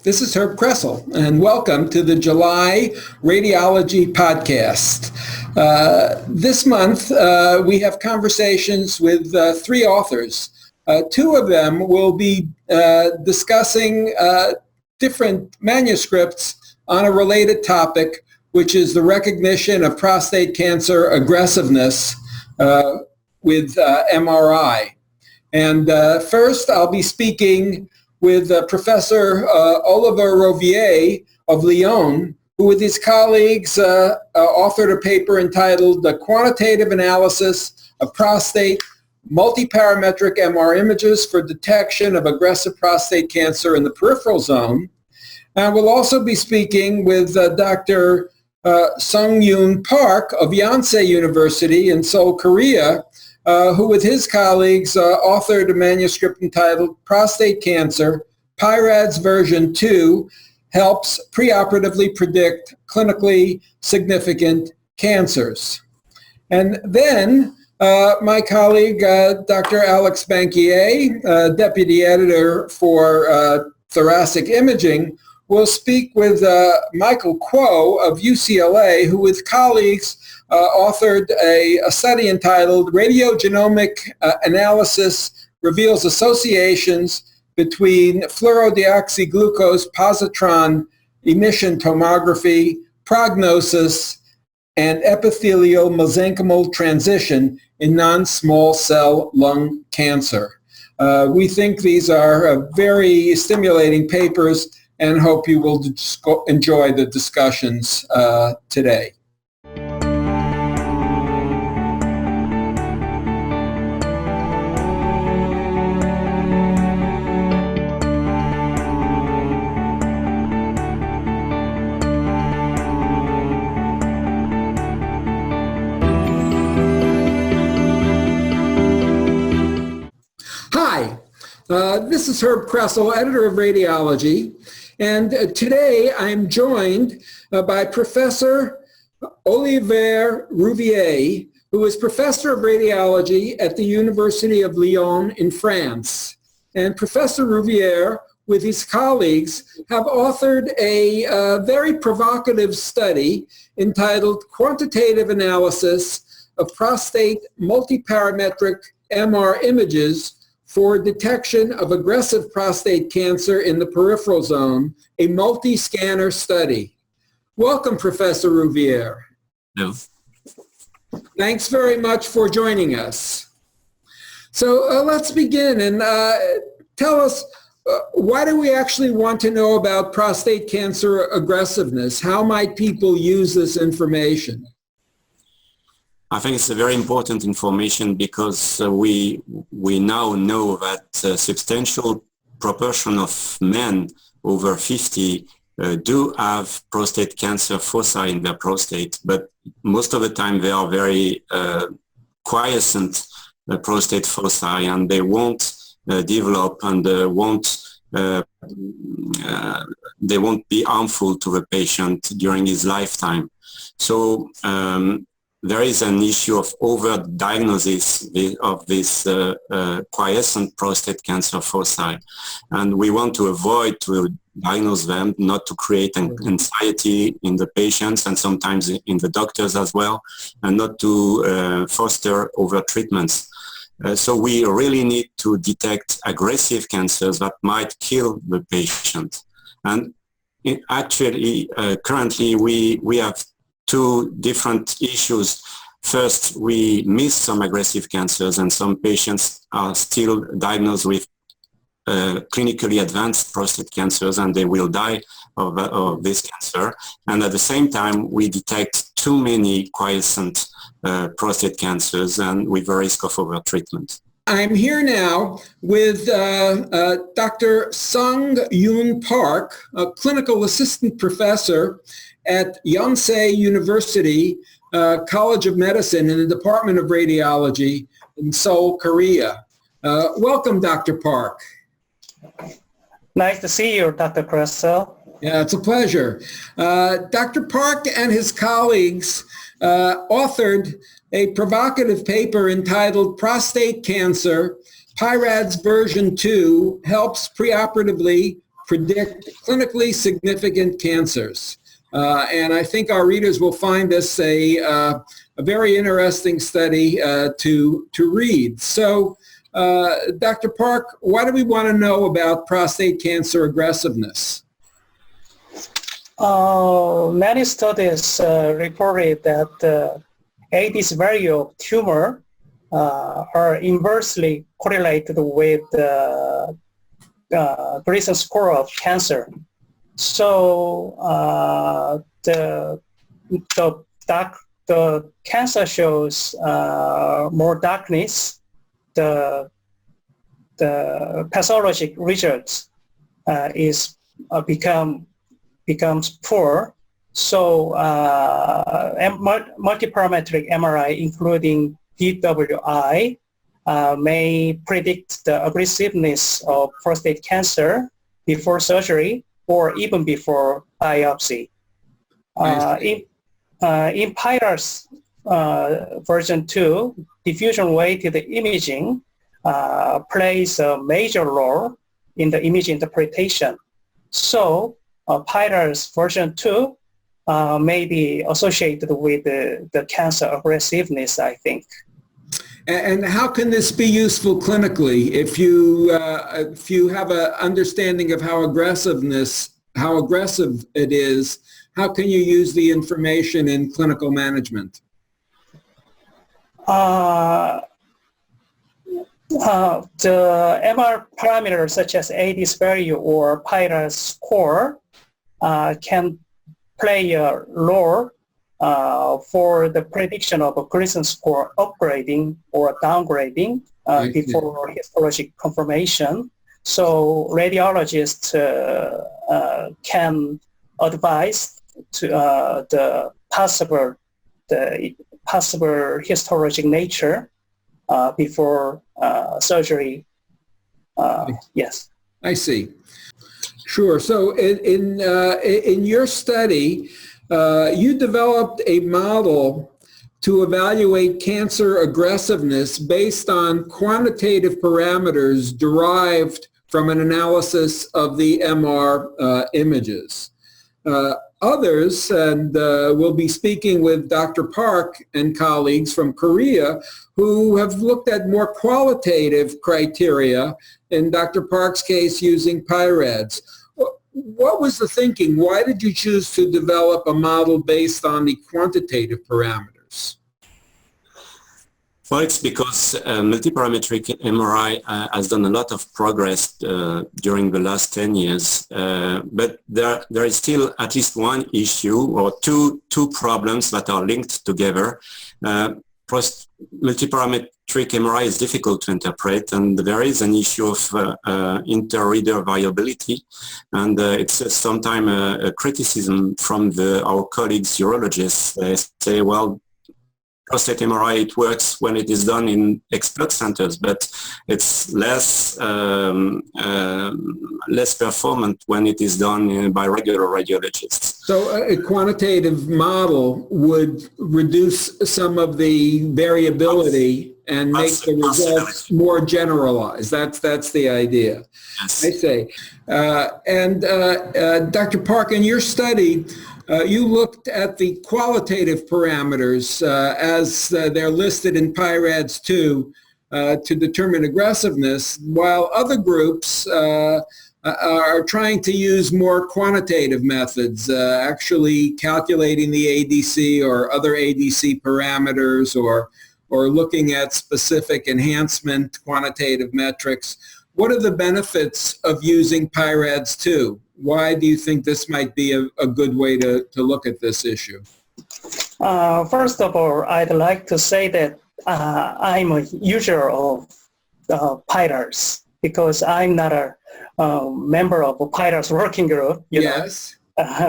this is Herb Kressel, and welcome to the July Radiology Podcast. This month, we have conversations with three authors. Two of them will be discussing different manuscripts on a related topic, which is the recognition of prostate cancer aggressiveness with MRI. And first, I'll be speaking with Professor Olivier Rouvier of Lyon, who with his colleagues authored a paper entitled The Quantitative Analysis of Prostate Multiparametric MR Images for Detection of Aggressive Prostate Cancer in the Peripheral Zone. And we'll also be speaking with Dr. Sung-Yoon Park of Yonsei University in Seoul, Korea, who with his colleagues authored a manuscript entitled Prostate Cancer, PIRADS version 2 helps preoperatively predict clinically significant cancers. And then my colleague, Dr. Alex Banquier, deputy editor for thoracic imaging, will speak with Michael Kuo of UCLA, who with colleagues authored a study entitled Radiogenomic Analysis Reveals Associations between Fluorodeoxyglucose positron emission tomography, prognosis, and epithelial mesenchymal transition in non-small cell lung cancer. We think these are very stimulating papers and hope you will enjoy the discussions today. Hi, this is Herb Kressel, editor of Radiology, and today I'm joined by Professor Olivier Rouvier, who is professor of radiology at the University of Lyon in France. And Professor Rouvier, with his colleagues, have authored a very provocative study entitled Quantitative Analysis of Prostate Multiparametric MR Images for Detection of Aggressive Prostate Cancer in the Peripheral Zone, a multi-scanner study. Welcome, Professor Rouvier. Hello. Thanks very much for joining us. So let's begin and tell us, why do we actually want to know about prostate cancer aggressiveness? How might people use this information? I think it's a very important information because we now know that a substantial proportion of men over 50 do have prostate cancer foci in their prostate, but most of the time they are very quiescent prostate foci, and they won't develop and they won't be harmful to the patient during his lifetime. So there is an issue of over-diagnosis of this quiescent prostate cancer foci, and we want to avoid to diagnose them, not to create anxiety in the patients and sometimes in the doctors as well, and not to foster over-treatments. So we really need to detect aggressive cancers that might kill the patient. And actually, currently we have two different issues. First, we miss some aggressive cancers, and some patients are still diagnosed with clinically advanced prostate cancers, and they will die of this cancer. And at the same time, we detect too many quiescent prostate cancers, and with a risk of over-treatment. I'm here now with Dr. Sung-Yoon Park, a clinical assistant professor at Yonsei University College of Medicine in the Department of Radiology in Seoul, Korea. Welcome, Dr. Park. Nice to see you, Dr. Kressel. Yeah, it's a pleasure. Dr. Park and his colleagues authored a provocative paper entitled Prostate Cancer, PIRADS version 2 helps preoperatively predict clinically significant cancers. And I think our readers will find this a very interesting study to read. So, Dr. Park, why do we want to know about prostate cancer aggressiveness? Many studies reported that Aedes value of tumor are inversely correlated with the Gleason score of cancer. So the cancer shows more darkness. The pathologic results becomes poor. So multiparametric MRI, including PWI, may predict the aggressiveness of prostate cancer before surgery or even before biopsy. In PIRAS version 2, diffusion-weighted imaging plays a major role in the image interpretation. So PIRAS version 2 may be associated with the cancer aggressiveness, I think. And how can this be useful clinically? If you have an understanding of how aggressive it is, how can you use the information in clinical management? The MR parameters such as Aedes value or PIRAS score can play a role for the prediction of a Gleason score upgrading or downgrading before histologic confirmation. So radiologists can advise to the possible histologic nature before surgery. Yes. I see. Sure. So in your study, you developed a model to evaluate cancer aggressiveness based on quantitative parameters derived from an analysis of the MR images. Others, and we'll be speaking with Dr. Park and colleagues from Korea, who have looked at more qualitative criteria, in Dr. Park's case using PIRADS. What was the thinking? Why did you choose to develop a model based on the quantitative parameters? Well, it's because multiparametric MRI has done a lot of progress during the last 10 years, but there is still at least one issue or two problems that are linked together. Multiparametric MRI is difficult to interpret, and there is an issue of inter-reader variability, and it's sometimes a criticism from our colleagues urologists. They say, well, prostate MRI, it works when it is done in expert centers, but it's less performant when it is done by regular radiologists. So a quantitative model would reduce some of the variability and make the results more generalized. That's the idea. Yes. I say. Dr. Park, in your study, you looked at the qualitative parameters as they're listed in PIRADS 2 to determine aggressiveness, while other groups are trying to use more quantitative methods, actually calculating the ADC or other ADC parameters or looking at specific enhancement quantitative metrics. What are the benefits of using PIRADS 2? Why do you think this might be a good way to look at this issue? First of all, I'd like to say that I'm a user of PIRADS because I'm not a member of a PIRADS working group. Yes.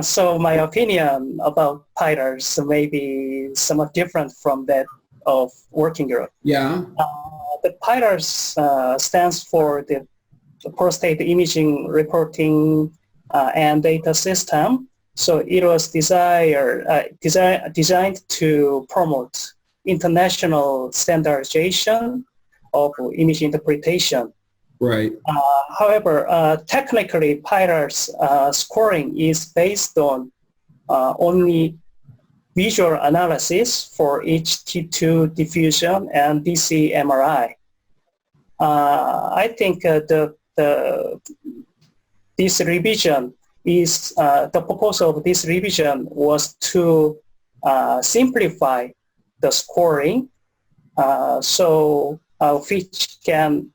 So my opinion about PIRADS may be somewhat different from that of working group. Yeah. The PIRADS stands for the prostate imaging reporting and data system. So it was designed to promote international standardization of image interpretation. Right. However, technically, PIRAL's scoring is based on only visual analysis for each T2 diffusion and DC MRI. I think this revision is the purpose of this revision was to simplify the scoring, which can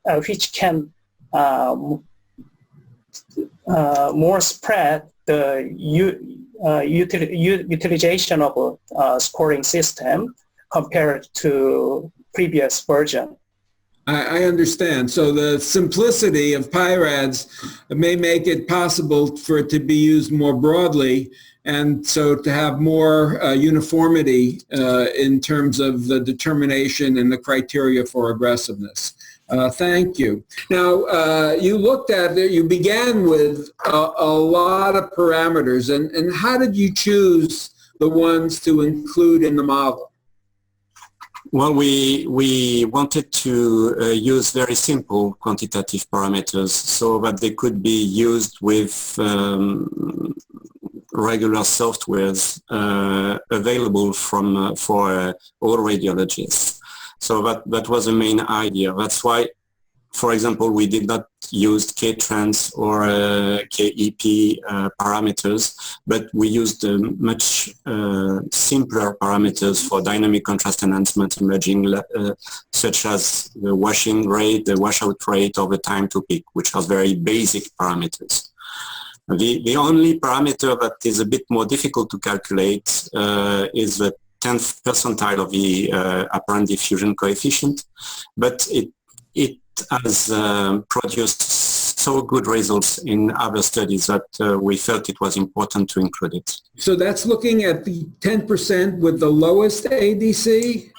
more spread the utilization of a scoring system compared to previous version. I understand. So the simplicity of PIRADS may make it possible for it to be used more broadly, and so to have more uniformity in terms of the determination and the criteria for aggressiveness. Thank you. Now, you began with a lot of parameters, and how did you choose the ones to include in the model? Well, we wanted to use very simple quantitative parameters so that they could be used with regular softwares available for all radiologists. So that was the main idea. That's why, for example, we did not use K-trans or KEP parameters, but we used much simpler parameters for dynamic contrast enhancement imaging, such as the washing rate, the washout rate, or the time to peak, which are very basic parameters. The only parameter that is a bit more difficult to calculate is the 10th percentile of the apparent diffusion coefficient, but it has produced so good results in other studies that we felt it was important to include it. So that's looking at the 10% with the lowest ADC?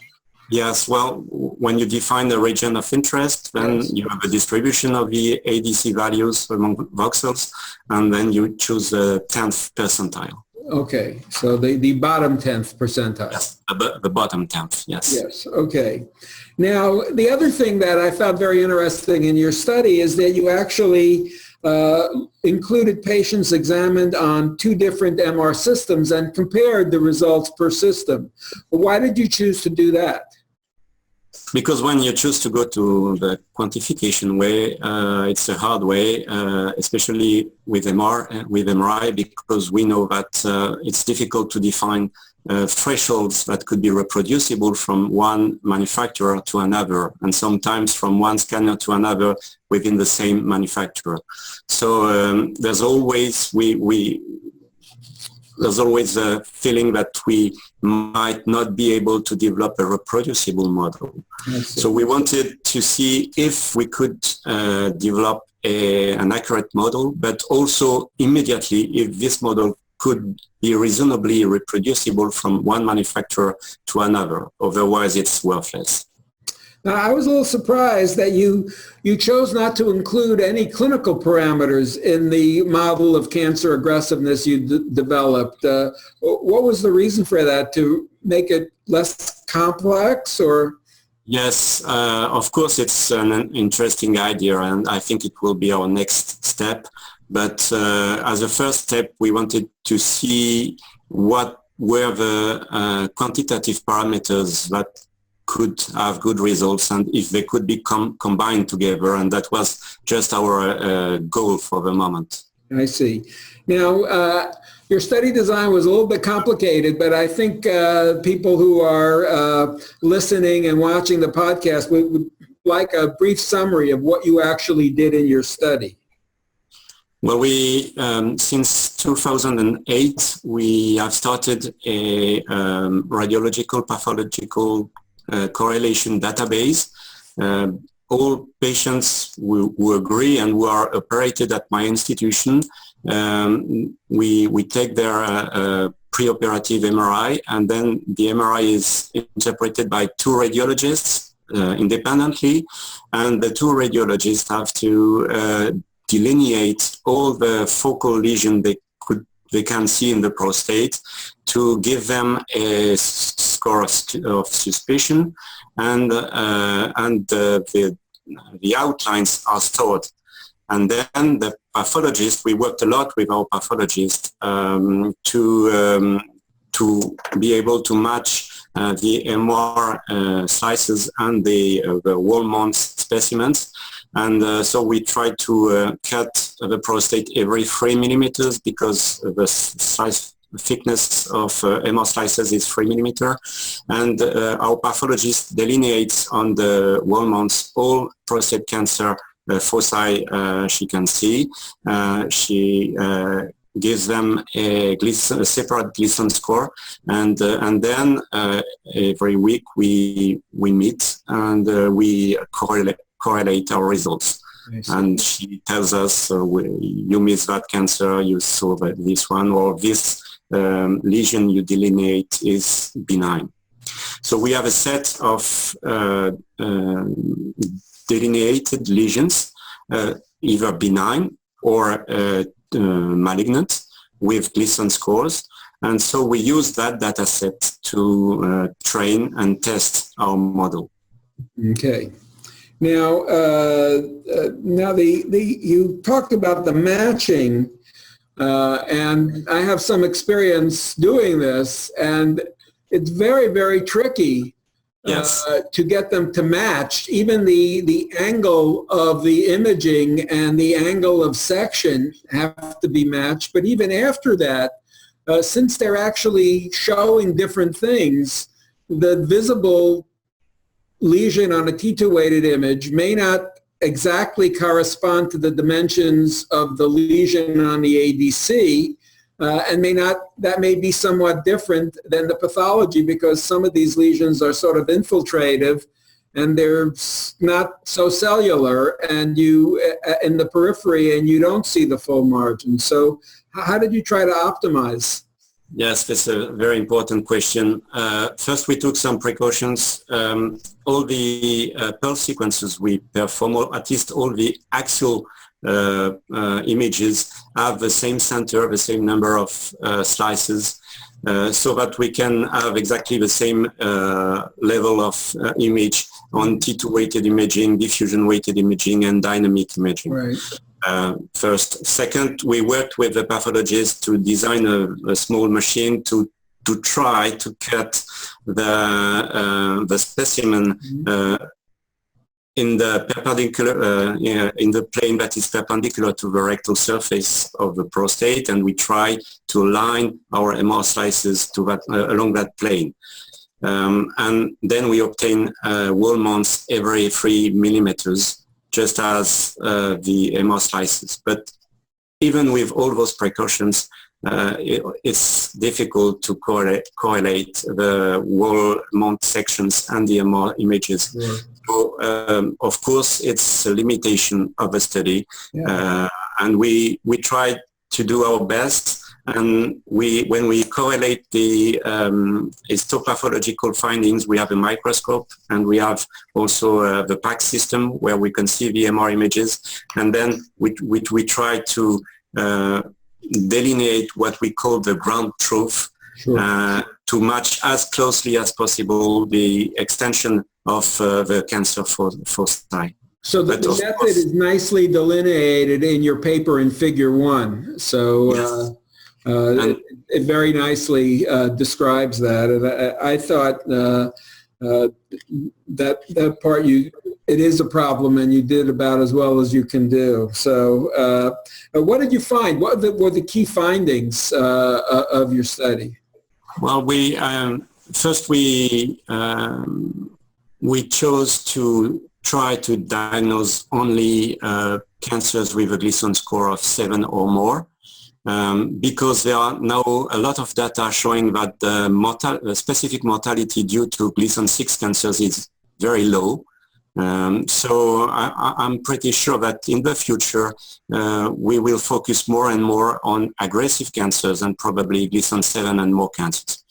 Yes, well, when you define the region of interest, then yes, you have a distribution of the ADC values among voxels, and then you choose the 10th percentile. Okay, so the bottom 10th percentile. Yes, the bottom 10th, yes. Yes, okay. Now, the other thing that I found very interesting in your study is that you actually included patients examined on 2 different MR systems and compared the results per system. Why did you choose to do that? Because when you choose to go to the quantification way, it's a hard way, especially with MRI, because we know that it's difficult to define thresholds that could be reproducible from one manufacturer to another, and sometimes from one scanner to another within the same manufacturer. So there's always there's always a feeling that we might not be able to develop a reproducible model. So we wanted to see if we could develop an accurate model, but also immediately if this model could be reasonably reproducible from one manufacturer to another. Otherwise, it's worthless. Now, I was a little surprised that you chose not to include any clinical parameters in the model of cancer aggressiveness you developed. What was the reason for that? To make it less complex, or? Yes, of course, it's an interesting idea, and I think it will be our next step. But as a first step, we wanted to see what were the quantitative parameters that could have good results and if they could be combined together, and that was just our goal for the moment. I see. Now, your study design was a little bit complicated, but I think people who are listening and watching the podcast would like a brief summary of what you actually did in your study. Well, since 2008, we have started a radiological pathological correlation database. All patients who agree and who are operated at my institution, we take their preoperative MRI, and then the MRI is interpreted by 2 radiologists independently, and the 2 radiologists have to delineate all the focal lesion they can see in the prostate to give them a score of suspicion, and the the outlines are stored. And then the pathologist, we worked a lot with our pathologist to be able to match the MR slices and the whole mount specimens. And so we tried to cut the prostate every 3 millimeters because the size thickness of MR slices is 3 millimeter. And our pathologist delineates on the wall mounts all prostate cancer foci she can see. She gives them a separate Gleason score, and then every week we meet and we correlate our results. And she tells us, you missed that cancer, you saw this one, or this lesion you delineate is benign. So we have a set of delineated lesions, either benign or malignant, with Gleason scores. And so we use that data set to train and test our model. Okay. Now, you talked about the matching, and I have some experience doing this, and it's very, very tricky. Yes. To get them to match. Even the angle of the imaging and the angle of section have to be matched. But even after that, since they're actually showing different things, the visible lesion on a T2 weighted image may not exactly correspond to the dimensions of the lesion on the ADC. And that may be somewhat different than the pathology, because some of these lesions are sort of infiltrative and they're not so cellular, and you in the periphery, and you don't see the full margin. So how did you try to optimize? Yes, that's a very important question. First, we took some precautions. All the Pearl sequences we perform, or at least all the axial images, have the same center, the same number of slices, so that we can have exactly the same level of image on T2 weighted imaging, diffusion weighted imaging, and dynamic imaging. Right. First. Second, we worked with the pathologist to design a small machine to try to cut the specimen in the perpendicular, in the plane that is perpendicular to the rectal surface of the prostate, and we try to align our MR slices to that along that plane. And then we obtain wall mounts every 3 millimeters, just as the MR slices. But even with all those precautions, it's difficult to correlate the wall mount sections and the MR images. Yeah. So, of course, it's a limitation of the study, and we tried to do our best. And when we correlate the histopathological findings, we have a microscope, and we have also the PAC system where we can see the MR images, and then we try to delineate what we call the ground truth. Sure. To match as closely as possible the extension of the cancer foci. So the method is nicely delineated in your paper in Figure 1. So yes. It very nicely describes that. And I thought that part it is a problem, and you did about as well as you can do. So what did you find? What were the key findings of your study? Well, first we chose to try to diagnose only cancers with a Gleason score of 7 or more, because there are now a lot of data showing that the specific mortality due to Gleason 6 cancers is very low. So I'm pretty sure that in the future we will focus more and more on aggressive cancers and probably Gleason 7 and more cancers.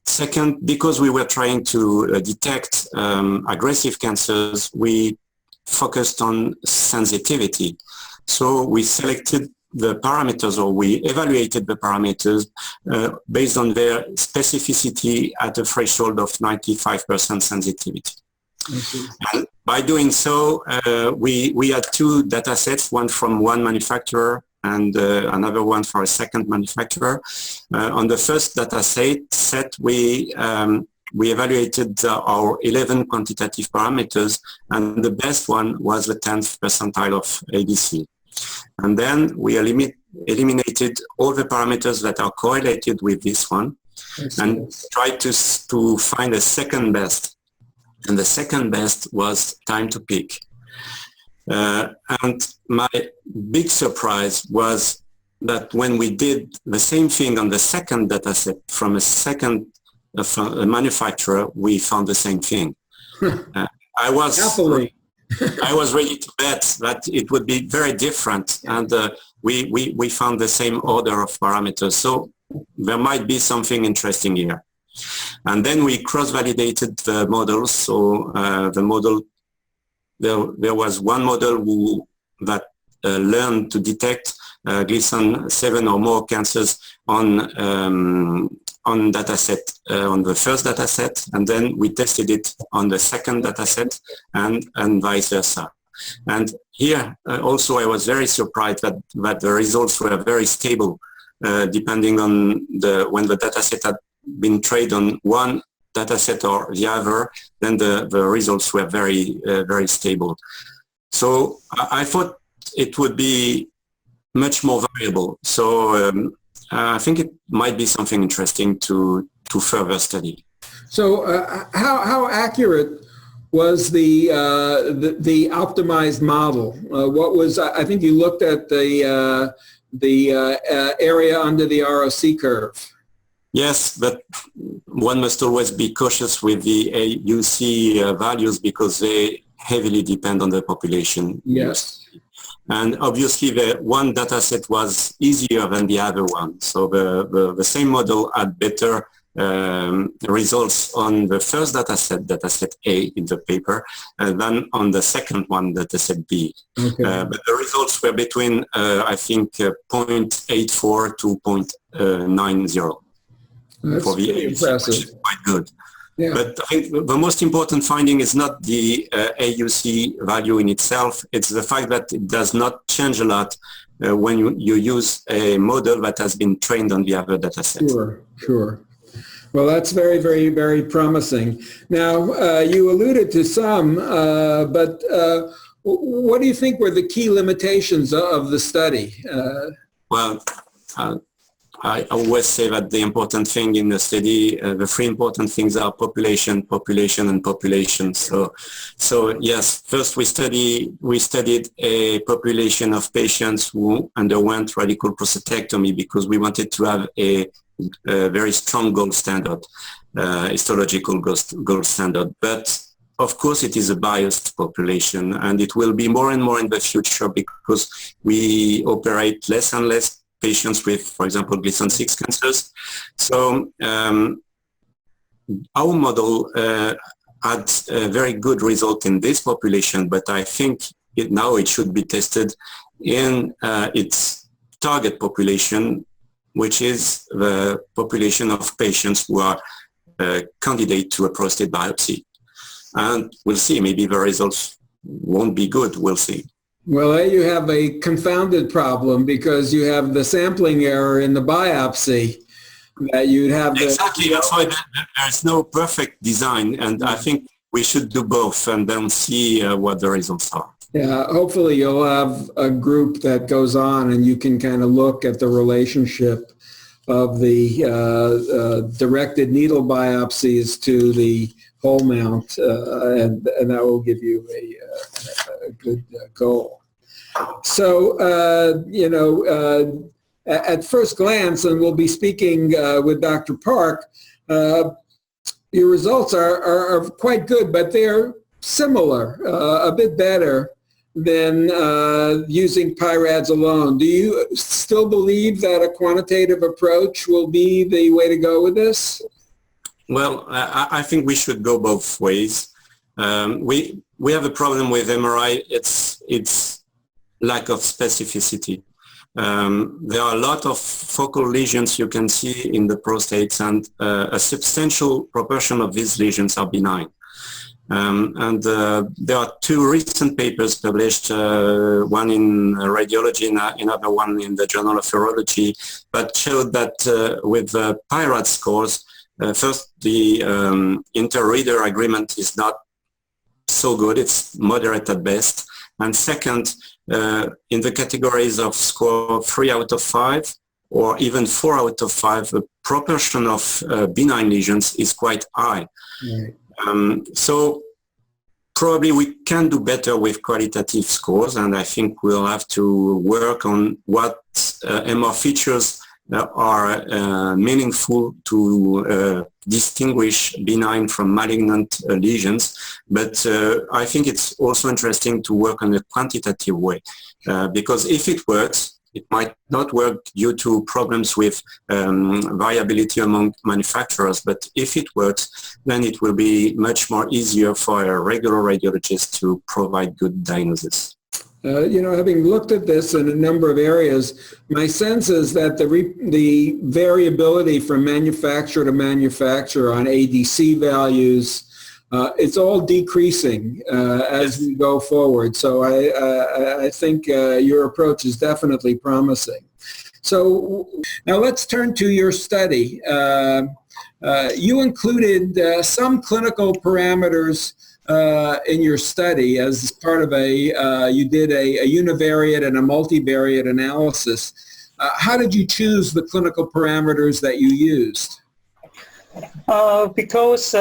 Second, because we were trying to detect aggressive cancers, we focused on sensitivity. So we selected the parameters, or we evaluated the parameters based on their specificity at a threshold of 95% sensitivity. And by doing so, we had two data sets, one from one manufacturer and another one for a second manufacturer. On the first data set we evaluated our 11 quantitative parameters, and the best one was the 10th percentile of ABC. And then we eliminated all the parameters that are correlated with this one and tried to find a second best. And the second best was time to peak. And my big surprise was that when we did the same thing on the second data set from a manufacturer, we found the same thing. I was ready to bet that it would be very different, and we found the same order of parameters. So there might be something interesting here. And then we cross-validated the models. So the model, there was one model that learned to detect Gleason 7 or more cancers on dataset, on the first dataset, and then we tested it on the second dataset, and vice versa. And here also I was very surprised that the results were very stable, depending on when the dataset had been trained on one dataset or the other, then the results were very stable. So I thought it would be much more variable. So I think it might be something interesting to further study. So how accurate was the optimized model? What was, I think you looked at the area under the ROC curve. Yes, but one must always be cautious with the AUC values because they heavily depend on the population. Yes. And obviously the one data set was easier than the other one. So the same model had better results on the first dataset A in the paper, than on the second one, dataset B. Okay. But the results were between, I think, 0.84 to 0.90. That's for the pretty impressive. Which is quite good. Yeah. But I think the most important finding is not the AUC value in itself. It's the fact that it does not change a lot when you use a model that has been trained on the other data set. Sure. Well, that's very, very, very promising. Now, you alluded to some, but what do you think were the key limitations of the study? I always say that the important thing in the study, the three important things are population, population, and population. So yes, first we studied a population of patients who underwent radical prostatectomy because we wanted to have a very strong gold standard, histological gold standard. But of course, it is a biased population, and it will be more and more in the future because we operate less and less patients with, for example, Gleason 6 cancers. So our model had a very good result in this population, but I think now it should be tested in its target population, which is the population of patients who are candidate to a prostate biopsy. And we'll see, maybe the results won't be good, we'll see. Well, there you have a confounded problem because you have the sampling error in the biopsy that you'd have. Exactly, that's why there's no perfect design, and I think we should do both and then see what the results are. Yeah, hopefully you'll have a group that goes on and you can kind of look at the relationship of the directed needle biopsies to the whole mount, and that will give you a good goal. So, at first glance, and we'll be speaking with Dr. Park, your results are quite good, but they're similar, a bit better than using PI-RADS alone. Do you still believe that a quantitative approach will be the way to go with this? Well, I think we should go both ways. We have a problem with MRI. It's lack of specificity. There are a lot of focal lesions you can see in the prostates, and a substantial proportion of these lesions are benign. There are two recent papers published, one in radiology and another one in the Journal of Urology, that showed that with PIRAT scores, first, the inter-reader agreement is not so good, it's moderate at best. And second, in the categories of score 3 out of 5 or even 4 out of 5, the proportion of benign lesions is quite high. Right. So probably we can do better with qualitative scores, and I think we'll have to work on what MR features are meaningful to distinguish benign from malignant lesions. But I think it's also interesting to work on a quantitative way, because if it works, it might not work due to problems with variability among manufacturers, but if it works, then it will be much more easier for a regular radiologist to provide good diagnosis. Having looked at this in a number of areas, my sense is that the variability from manufacturer to manufacturer on ADC values, it's all decreasing as we go forward. So I think your approach is definitely promising. So now let's turn to your study. You included some clinical parameters in your study as part of you did a univariate and a multivariate analysis. How did you choose the clinical parameters that you used? Because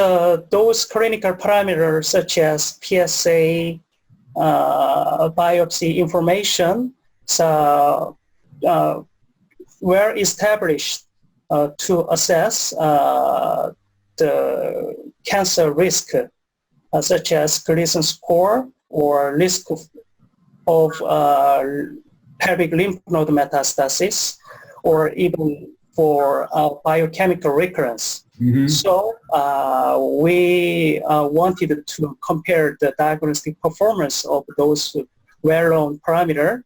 those clinical parameters such as PSA, biopsy information, were established to assess the cancer risk, such as Gleason score or risk of pelvic lymph node metastasis, or even for biochemical recurrence. Mm-hmm. So we wanted to compare the diagnostic performance of those well-known parameters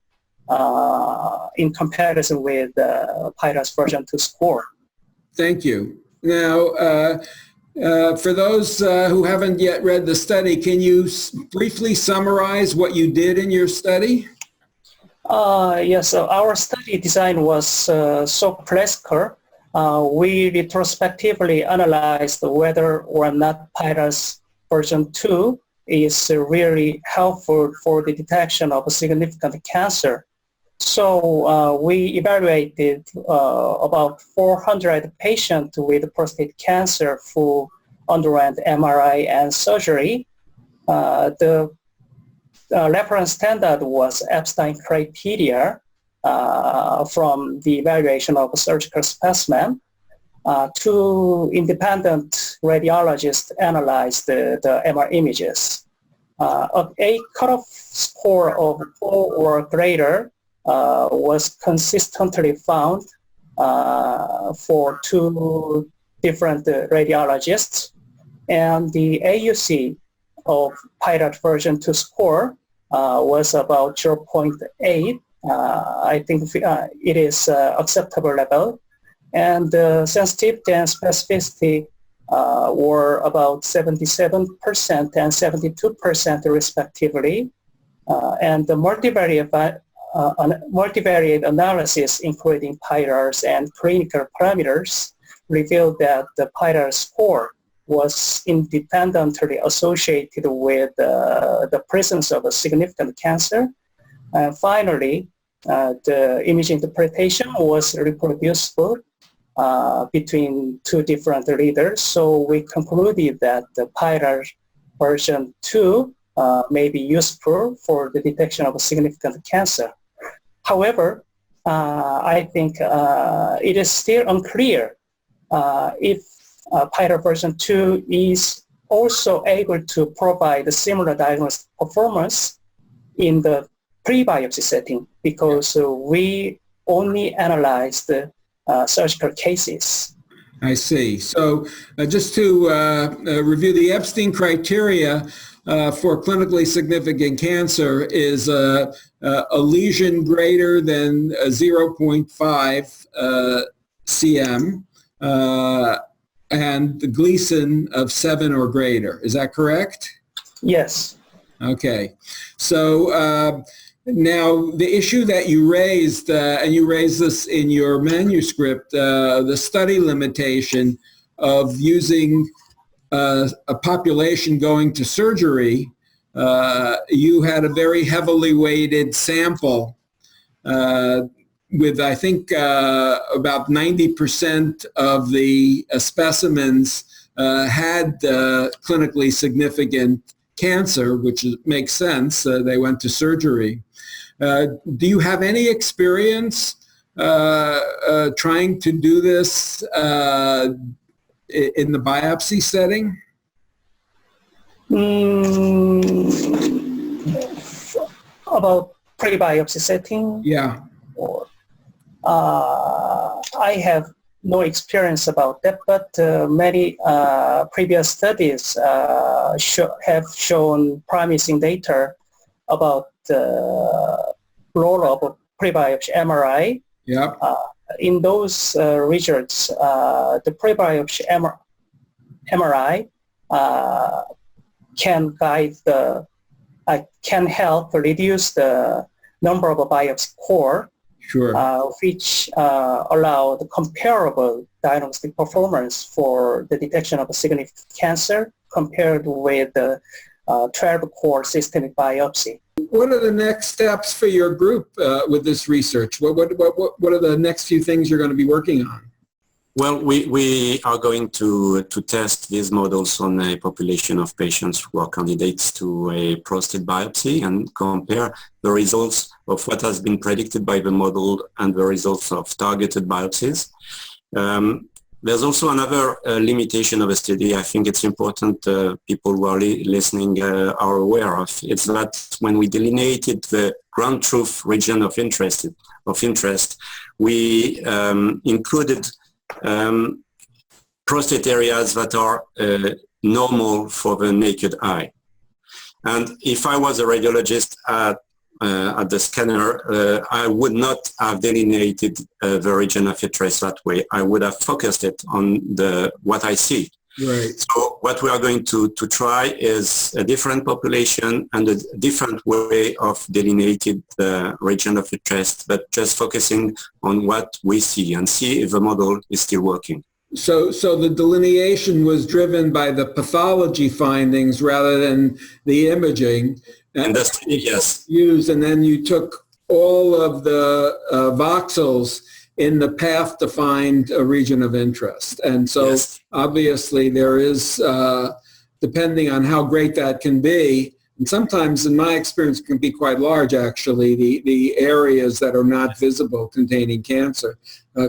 in comparison with the PIRAT's version 2 score. Thank you. Now, for those who haven't yet read the study, can you briefly summarize what you did in your study? Yes, so our study design was so classical. We retrospectively analyzed whether or not PIRAT's version 2 is really helpful for the detection of a significant cancer. So we evaluated about 400 patients with prostate cancer who underwent MRI and surgery. The reference standard was Epstein criteria from the evaluation of a surgical specimen. Two independent radiologists analyzed the MR images. A cutoff score of 4 or greater was consistently found for two different radiologists, and the AUC of PIRAT version 2 score was about 0.8. I think it is acceptable level, and sensitivity and specificity were about 77% and 72% respectively, and the multivariate analysis, including PIRATs and clinical parameters, revealed that the PIRAT score was independently associated with the presence of a significant cancer. And finally, the image interpretation was reproducible between two different readers. So we concluded that the PIRAT version 2 may be useful for the detection of a significant cancer. However, I think it is still unclear if PIRAT version 2 is also able to provide a similar diagnostic performance in the pre-biopsy setting, because we only analyzed surgical cases. I see. So just to review, the Epstein criteria for clinically significant cancer is a lesion greater than 0.5 cm and the Gleason of 7 or greater. Is that correct? Yes. Okay. So now the issue that you raised, and you raised this in your manuscript, the study limitation of using a population going to surgery, you had a very heavily weighted sample with, I think, about 90% of the specimens had clinically significant cancer, which makes sense. They went to surgery. Do you have any experience trying to do this in the biopsy setting? About pre-biopsy setting? Yeah. Or, I have no experience about that, but many previous studies have shown promising data about the role of pre-biopsy MRI. Yeah. In those results, the pre-biopsy MRI can help reduce the number of biopsy core, Sure. Which allow the comparable diagnostic performance for the detection of a significant cancer compared with the 12-core systemic biopsy. What are the next steps for your group with this research? What are the next few things you're going to be working on? Well, we are going to test these models on a population of patients who are candidates to a prostate biopsy and compare the results of what has been predicted by the model and the results of targeted biopsies. There's also another limitation of a study I think it's important people who are listening are aware of. It's that when we delineated the ground truth region of interest, we included prostate areas that are normal for the naked eye. And if I was a radiologist at the scanner, I would not have delineated the region of interest that way. I would have focused it on what I see. Right. So what we are going to try is a different population and a different way of delineating the region of interest, but just focusing on what we see and see if the model is still working. So the delineation was driven by the pathology findings rather than the imaging. And that's, yes. And then you took all of the voxels in the path to find a region of interest. And so yes. Obviously there is, depending on how great that can be, and sometimes in my experience it can be quite large actually, the areas that are not visible containing cancer.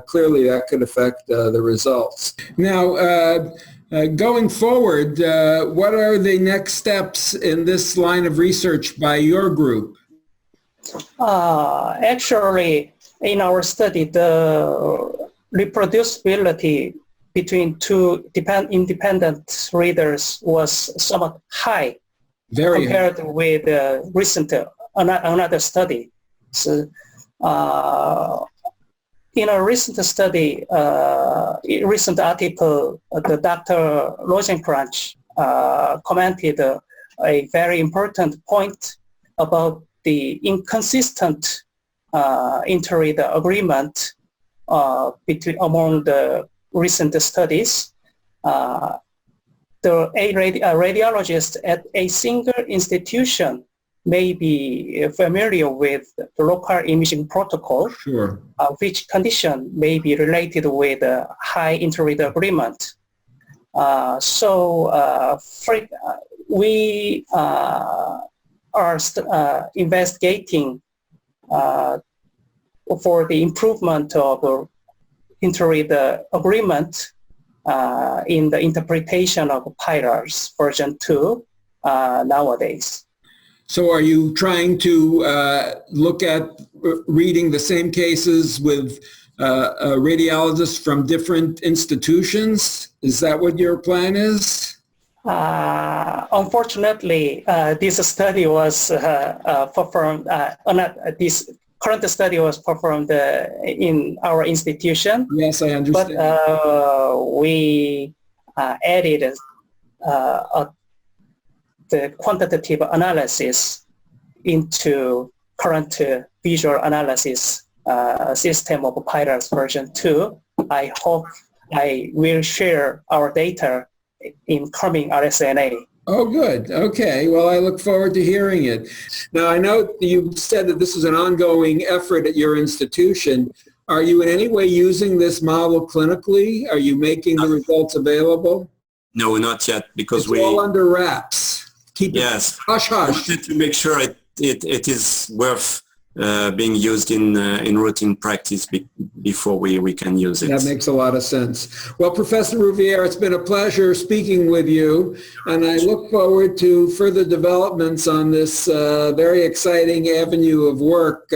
Clearly that could affect the results. Now, going forward, what are the next steps in this line of research by your group? Actually, in our study, the reproducibility between two independent readers was somewhat high. Very compared with recent another study. So, in a recent study, recent article, the Dr. Rosenkranz commented a very important point about the inconsistent inter-reader agreement among the recent studies. A radiologist at a single institution may be familiar with the local imaging protocol, sure. Which condition may be related with a high inter-reader agreement. We are investigating for the improvement of inter-reader agreement in the interpretation of PIRARS version 2 nowadays. So are you trying to look at reading the same cases with radiologists from different institutions? Is that what your plan is? Unfortunately, this study was performed, this current study was performed in our institution. Yes, I understand. But we added the quantitative analysis into current visual analysis system of PyTorch version 2. I hope I will share our data in coming RSNA. Oh, good. Okay. Well, I look forward to hearing it. Now, I know you said that this is an ongoing effort at your institution. Are you in any way using this model clinically? Are you making the results available? No, not yet, because it's all under wraps. Keep it hush hush. I wanted to make sure it is worth being used in routine practice before we can use it. That makes a lot of sense. Well, Professor Rouviere, it's been a pleasure speaking with you, and I look forward to further developments on this very exciting avenue of work.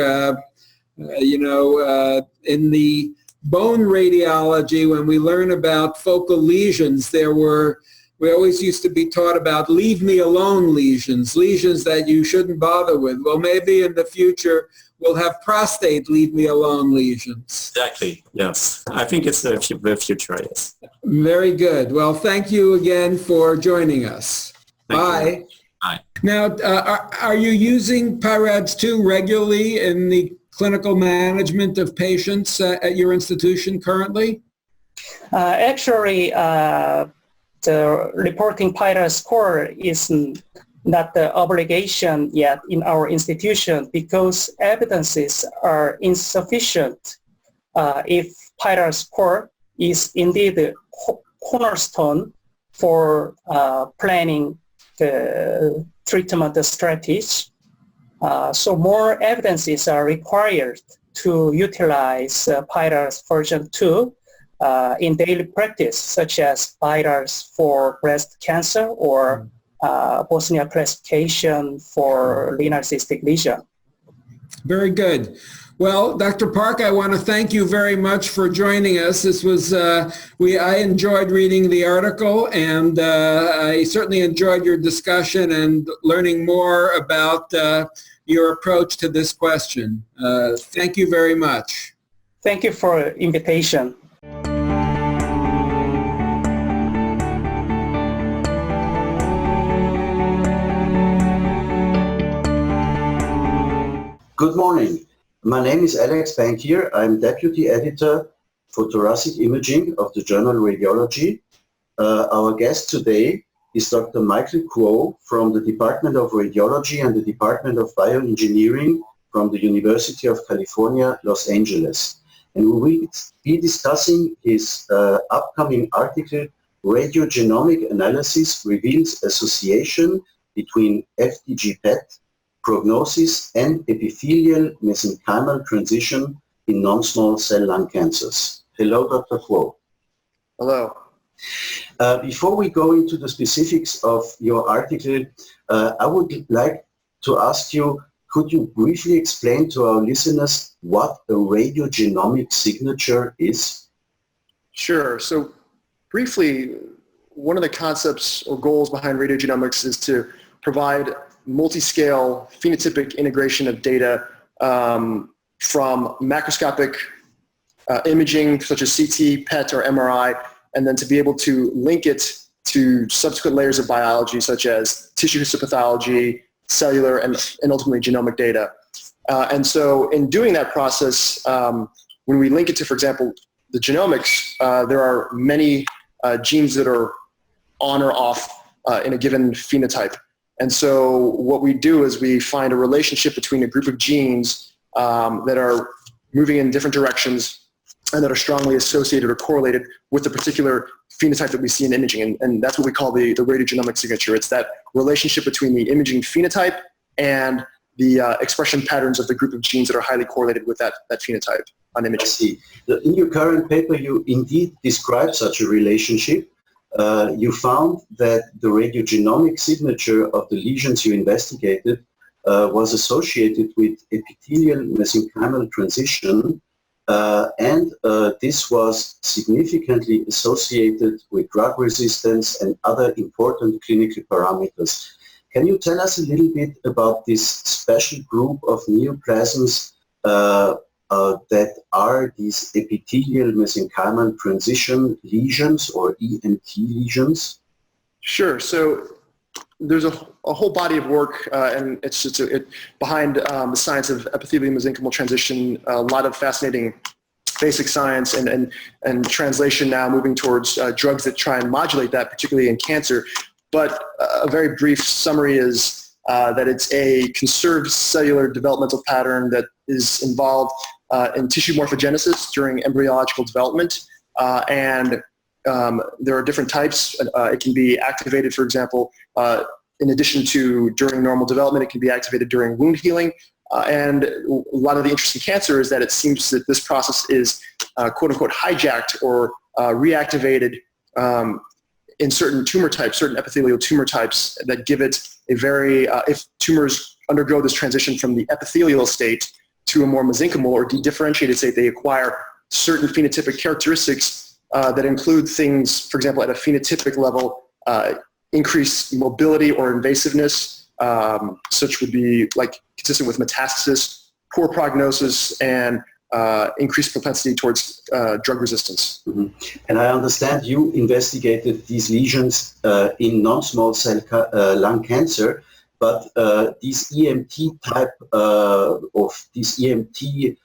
In the bone radiology, when we learn about focal lesions, we always used to be taught about leave me alone lesions that you shouldn't bother with. Well, maybe in the future we'll have prostate leave me alone lesions. Exactly, yes. I think it's the future, yes. Very good. Well, thank you again for joining us. Bye. Bye. Now, are you using PyRads-2 regularly in the clinical management of patients at your institution currently? Actually, the reporting PyTorch score is not the obligation yet in our institution because evidences are insufficient if PyTorch score is indeed the cornerstone for planning the treatment strategy. So more evidences are required to utilize PyTorch version 2 in daily practice, such as PyTorch for breast cancer or Bosnia classification for renal cystic lesion. Very good. Well, Dr. Park, I want to thank you very much for joining us. This was I enjoyed reading the article, and I certainly enjoyed your discussion and learning more about your approach to this question. Thank you very much. Thank you for the invitation. Good morning. My name is Alex Bankier. I'm Deputy Editor for Thoracic Imaging of the journal Radiology. Our guest today is Dr. Michael Kuo from the Department of Radiology and the Department of Bioengineering from the University of California, Los Angeles. And we will be discussing his upcoming article, Radiogenomic Analysis Reveals Association between FDG-PET prognosis and epithelial mesenchymal transition in non-small cell lung cancers. Hello, Dr. Kuo. Hello. Before we go into the specifics of your article, I would like to ask you, could you briefly explain to our listeners what a radiogenomic signature is? Sure. So briefly, one of the concepts or goals behind radiogenomics is to provide multi-scale phenotypic integration of data from macroscopic imaging such as CT, PET, or MRI, and then to be able to link it to subsequent layers of biology such as tissue histopathology, cellular, and ultimately genomic data. And so in doing that process, when we link it to, for example, the genomics, there are many genes that are on or off in a given phenotype. And so what we do is we find a relationship between a group of genes that are moving in different directions and that are strongly associated or correlated with the particular phenotype that we see in imaging. And that's what we call the radiogenomic signature. It's that relationship between the imaging phenotype and the expression patterns of the group of genes that are highly correlated with that phenotype on imaging. I see. In your current paper, you indeed describe such a relationship. You found that the radiogenomic signature of the lesions you investigated was associated with epithelial mesenchymal transition, and this was significantly associated with drug resistance and other important clinical parameters. Can you tell us a little bit about this special group of neoplasms that are these epithelial mesenchymal transition lesions or EMT lesions? Sure. So there's a whole body of work, and it's just behind the science of epithelial-mesenchymal transition. A lot of fascinating basic science and translation now moving towards drugs that try and modulate that, particularly in cancer. But a very brief summary is that it's a conserved cellular developmental pattern that is involved in tissue morphogenesis during embryological development, and there are different types. It can be activated, for example, in addition to during normal development, it can be activated during wound healing. And a lot of the interest in cancer is that it seems that this process is quote unquote hijacked or reactivated in certain tumor types, certain epithelial tumor types that give it a very, if tumors undergo this transition from the epithelial state to a more mesenchymal or dedifferentiated state, they acquire certain phenotypic characteristics that include things, for example, at a phenotypic level, increased mobility or invasiveness, such would be like consistent with metastasis, poor prognosis, and increased propensity towards drug resistance. Mm-hmm. And I understand you investigated these lesions in non-small cell lung cancer, but this EMT type of this EMT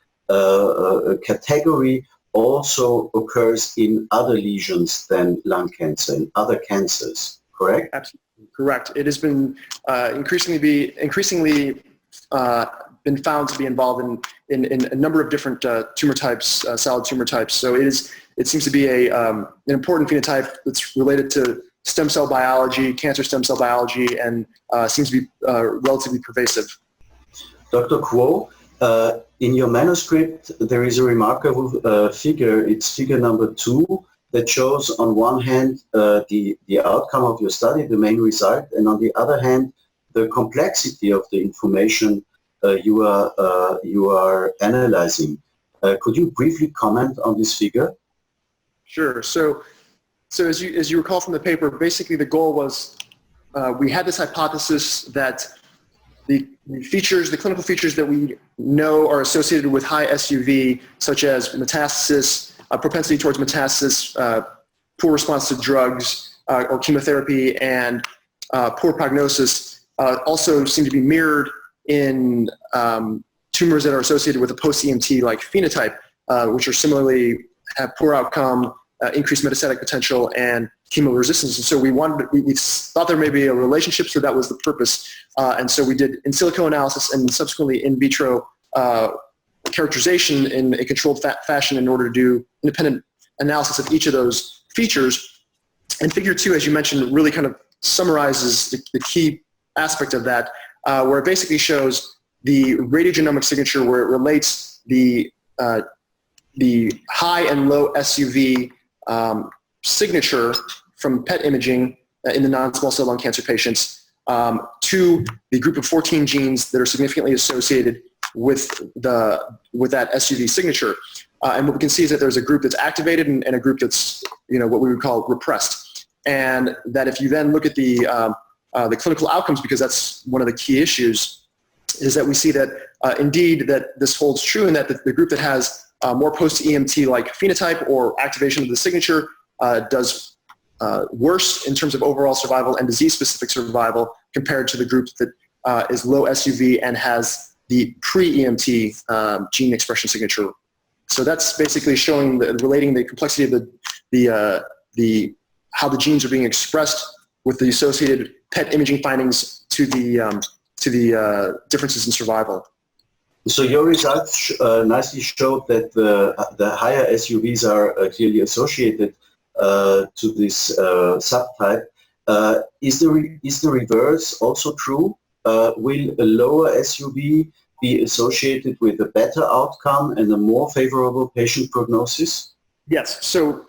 category also occurs in other lesions than lung cancer, in other cancers, correct? Absolutely correct. It has been increasingly been found to be involved in a number of different tumor types, solid tumor types. So it seems to be an important phenotype that's related to stem cell biology, cancer stem cell biology, and seems to be relatively pervasive. Dr. Kuo, in your manuscript, there is a remarkable figure. It's figure number 2 that shows on one hand the outcome of your study, the main result, and on the other hand, the complexity of the information you are analyzing. Could you briefly comment on this figure? Sure. So as you recall from the paper, basically the goal was we had this hypothesis that the clinical features that we know are associated with high SUV, such as metastasis, propensity towards metastasis, poor response to drugs or chemotherapy, and poor prognosis, also seem to be mirrored in tumors that are associated with a post-EMT-like phenotype, which are similarly have poor outcome, increased metastatic potential, and chemo resistance. And so we thought there may be a relationship, so that was the purpose. And so we did in silico analysis and subsequently in vitro characterization in a controlled fashion in order to do independent analysis of each of those features. And figure 2, as you mentioned, really kind of summarizes the key aspect of that, where it basically shows the radiogenomic signature where it relates the high and low SUV signature from PET imaging in the non-small cell lung cancer patients to the group of 14 genes that are significantly associated with that SUV signature. And what we can see is that there's a group that's activated and a group that's what we would call repressed. And that if you then look at the clinical outcomes, because that's one of the key issues, is that we see that indeed that this holds true, and that the group that has more post-EMT-like phenotype or activation of the signature does worse in terms of overall survival and disease-specific survival compared to the group that is low SUV and has the pre-EMT gene expression signature. So that's basically showing relating the complexity of how the genes are being expressed with the associated PET imaging findings to the differences in survival. So your results nicely showed that the higher SUVs are clearly associated to this subtype. Is the reverse also true? Will a lower SUV be associated with a better outcome and a more favorable patient prognosis? Yes. So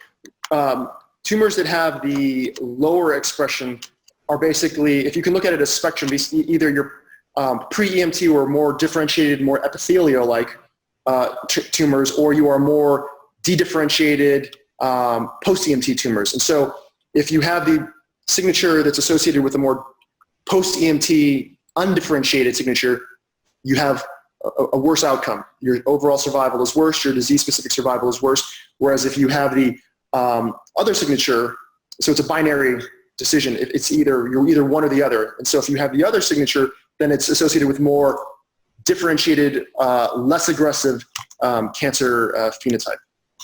tumors that have the lower expression are basically, if you can look at it as spectrum, either your pre-EMT or more differentiated, more epithelial-like tumors, or you are more dedifferentiated post-EMT tumors. And so if you have the signature that's associated with a more post-EMT undifferentiated signature, you have a worse outcome. Your overall survival is worse, your disease-specific survival is worse, whereas if you have the other signature, so it's a binary decision. It's you're either one or the other. And so if you have the other signature, then it's associated with more differentiated, less aggressive cancer phenotype.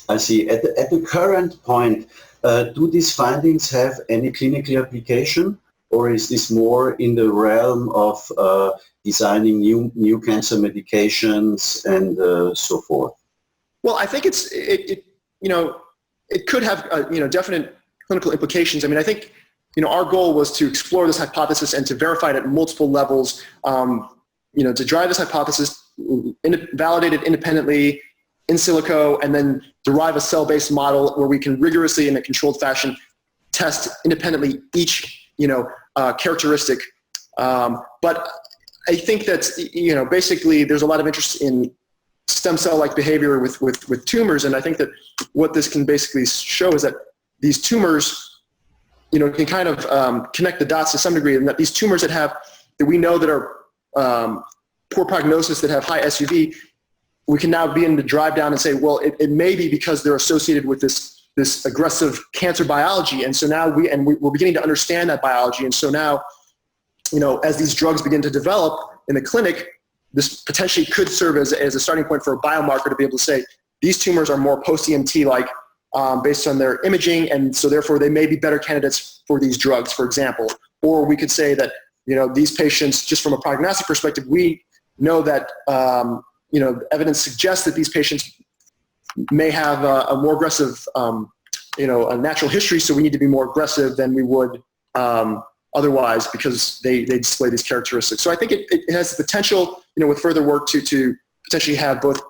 I see. At the current point, do these findings have any clinical application, or is this more in the realm of designing new cancer medications and so forth? Well, I think it could have definite clinical implications. I mean, I think our goal was to explore this hypothesis and to verify it at multiple levels. To drive this hypothesis, validate it independently in silico, and then derive a cell-based model where we can rigorously, in a controlled fashion, test independently each characteristic. But I think that basically there's a lot of interest in stem cell-like behavior with tumors, and I think that what this can basically show is that these tumors can kind of connect the dots to some degree, and that these tumors that we know that are poor prognosis, that have high SUV, we can now begin to drive down and say, well, it may be because they're associated with this aggressive cancer biology, and so now we're beginning to understand that biology, and so now, as these drugs begin to develop in the clinic, this potentially could serve as a starting point for a biomarker to be able to say these tumors are more post-EMT-like based on their imaging, and so therefore they may be better candidates for these drugs, for example. Or we could say that these patients, just from a prognostic perspective, we know that evidence suggests that these patients may have a more aggressive a natural history, so we need to be more aggressive than we would otherwise because they display these characteristics. So I think it has the potential, with further work to potentially have both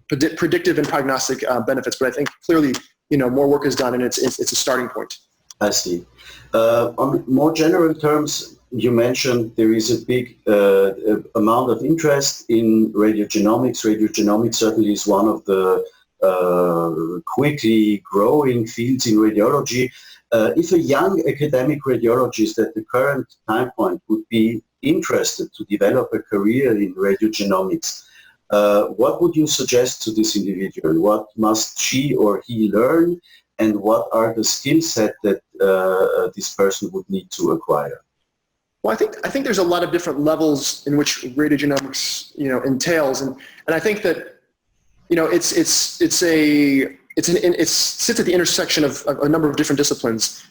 predictive and prognostic benefits. But I think clearly, more work is done, and it's a starting point. I see. On more general terms, you mentioned there is a big amount of interest in radiogenomics. Radiogenomics certainly is one of the quickly growing fields in radiology. If a young academic radiologist at the current time point would be interested to develop a career in radiogenomics, what would you suggest to this individual? What must she or he learn, and what are the skill set that this person would need to acquire? Well, I think there's a lot of different levels in which radiogenomics entails, and I think that it sits at the intersection of a number of different disciplines.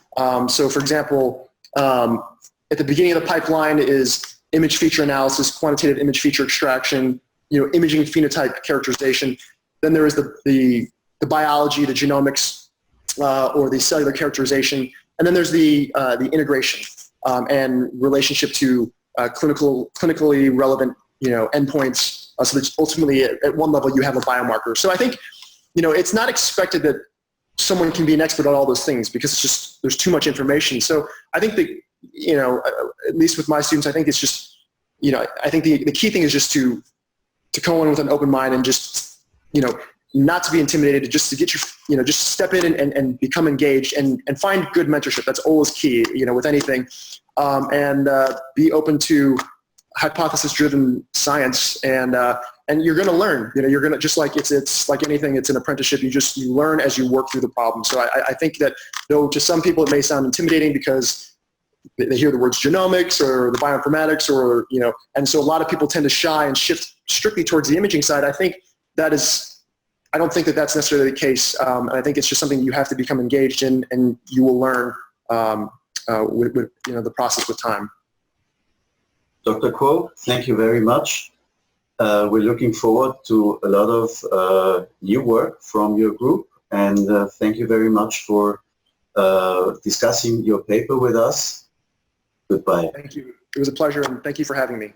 So, for example, at the beginning of the pipeline is image feature analysis, quantitative image feature extraction, imaging phenotype characterization. Then there is the biology, the genomics, or the cellular characterization, and then there's the integration and relationship to clinically relevant endpoints. So that ultimately, at one level, you have a biomarker. So I think it's not expected that someone can be an expert on all those things because it's just there's too much information. So I think that at least with my students, I think it's just I think the key thing is just to go in with an open mind and just not to be intimidated, just to get just step in and become engaged and find good mentorship. That's always key, with anything, and be open to hypothesis-driven science, and you're going to learn. You're going to, just like it's like anything. It's an apprenticeship. You learn as you work through the problem. So I think that though to some people it may sound intimidating because they hear the words genomics or the bioinformatics or and so a lot of people tend to shy and shift strictly towards the imaging side. I don't think that that's necessarily the case. And I think it's just something you have to become engaged in, and you will learn with the process with time. Dr. Kuo, thank you very much. We're looking forward to a lot of new work from your group, and thank you very much for discussing your paper with us. Goodbye. Thank you. It was a pleasure, and thank you for having me.